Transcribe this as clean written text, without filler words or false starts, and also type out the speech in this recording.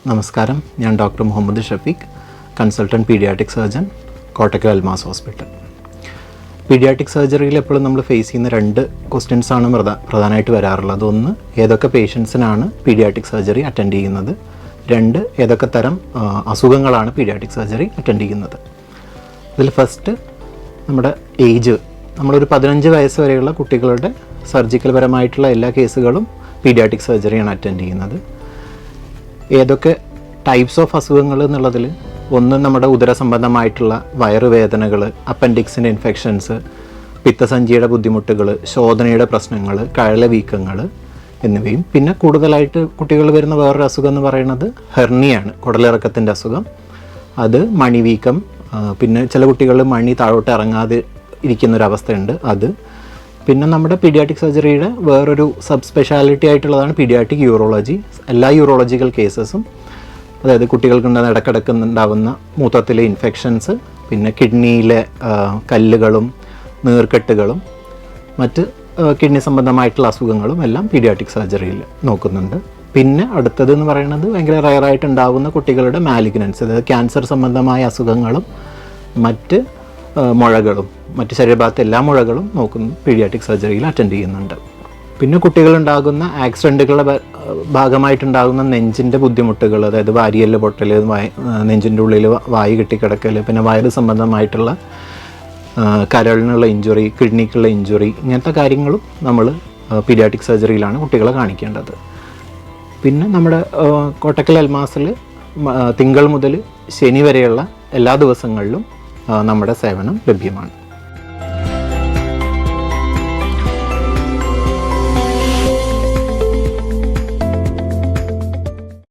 നമസ്കാരം, ഞാൻ doctor Muhammad Shafeeq, consultant paediatric surgeon, Kottakkal Almas hospital. Paediatric സർജറിയിൽ എപ്പോഴും നമ്മൾ ഫേസ് ചെയ്യുന്ന രണ്ട് ക്വസ്റ്റ്യൻസാണ് പ്രധാനമായിട്ട് വരാറുള്ളത്. ഒന്ന്, ഏതൊക്കെ പേഷ്യൻസിനാണ് പീഡിയാട്രിക് സർജറി അറ്റൻഡ് ചെയ്യുന്നത്. രണ്ട്, ഏതൊക്കെ തരം അസുഖങ്ങളാണ് പീഡിയാട്രിക് സർജറി അറ്റൻഡ് ചെയ്യുന്നത്. ഇതിൽ ഫസ്റ്റ്, നമ്മുടെ ഏജ്. നമ്മളൊരു 15 വയസ്സ് വരെയുള്ള കുട്ടികളുടെ സർജിക്കൽ പരമായിട്ടുള്ള എല്ലാ കേസുകളും പീഡിയാട്രിക് സർജറിയാണ് അറ്റൻഡ് ചെയ്യുന്നത്. ഏതൊക്കെ ടൈപ്സ് ഓഫ് അസുഖങ്ങൾ എന്നുള്ളതിൽ ഒന്ന്, നമ്മുടെ ഉദരസംബന്ധമായിട്ടുള്ള വയറുവേദനകൾ, അപ്പൻഡിക്സിൻ്റെ ഇൻഫെക്ഷൻസ്, പിത്തസഞ്ചിയുടെ ബുദ്ധിമുട്ടുകൾ, ശോധനയുടെ പ്രശ്നങ്ങൾ, കഴല വീക്കങ്ങൾ എന്നിവയും. പിന്നെ കൂടുതലായിട്ട് കുട്ടികൾ വരുന്ന വേറൊരു അസുഖം എന്ന് പറയുന്നത് ഹെർണിയാണ്, കുടലിറക്കത്തിൻ്റെ അസുഖം. അത് മണിവീക്കം, പിന്നെ ചില കുട്ടികൾ മണി താഴോട്ട് ഇറങ്ങാതെ ഇരിക്കുന്നൊരവസ്ഥയുണ്ട് അത്. പിന്നെ നമ്മുടെ പീഡിയാട്രിക് സർജറിയുടെ വേറൊരു സബ് സ്പെഷ്യാലിറ്റി ആയിട്ടുള്ളതാണ് പീഡിയാട്രിക് യൂറോളജി. എല്ലാ യൂറോളജിക്കൽ കേസസും, അതായത് കുട്ടികൾക്കുണ്ടാകുന്ന ഇടക്കിടക്കുണ്ടാവുന്ന മൂത്രത്തിലെ ഇൻഫെക്ഷൻസ്, പിന്നെ കിഡ്നിയിലെ കല്ലുകളും നീർക്കെട്ടുകളും മറ്റ് കിഡ്നി സംബന്ധമായിട്ടുള്ള അസുഖങ്ങളും എല്ലാം പീഡിയാട്രിക് സർജറിയിൽ നോക്കുന്നുണ്ട്. പിന്നെ അടുത്തതെന്ന് പറയുന്നത് ഭയങ്കര റയറായിട്ടുണ്ടാവുന്ന കുട്ടികളുടെ മാലിഗ്നൻസ്, അതായത് ക്യാൻസർ സംബന്ധമായ അസുഖങ്ങളും മറ്റ് മുഴകളും മറ്റ് ശരീരഭാഗത്തെ എല്ലാ മുഴകളും നോക്കുന്ന പീഡിയാട്രിക് സർജറിയിൽ അറ്റൻഡ് ചെയ്യുന്നുണ്ട്. പിന്നെ കുട്ടികളുണ്ടാകുന്ന ആക്സിഡൻറ്റുകളുടെ ഭാഗമായിട്ടുണ്ടാകുന്ന നെഞ്ചിൻ്റെ ബുദ്ധിമുട്ടുകൾ, അതായത് വാരിയെല്ല് പൊട്ടൽ, നെഞ്ചിൻ്റെ ഉള്ളിൽ വായു കെട്ടിക്കിടക്കൽ, പിന്നെ വയറ് സംബന്ധമായിട്ടുള്ള കരളിനുള്ള ഇഞ്ചുറി, കിഡ്നിക്കുള്ള ഇഞ്ചുറി, ഇങ്ങനത്തെ കാര്യങ്ങളും നമ്മൾ പീഡിയാട്രിക് സർജറിയിലാണ് കുട്ടികളെ കാണിക്കേണ്ടത്. പിന്നെ നമ്മുടെ കോട്ടക്കൽ അൽമാസിൽ തിങ്കൾ മുതൽ ശനി വരെയുള്ള എല്ലാ ദിവസങ്ങളിലും നമ്മുടെ സേവനം ലഭ്യമാണ്.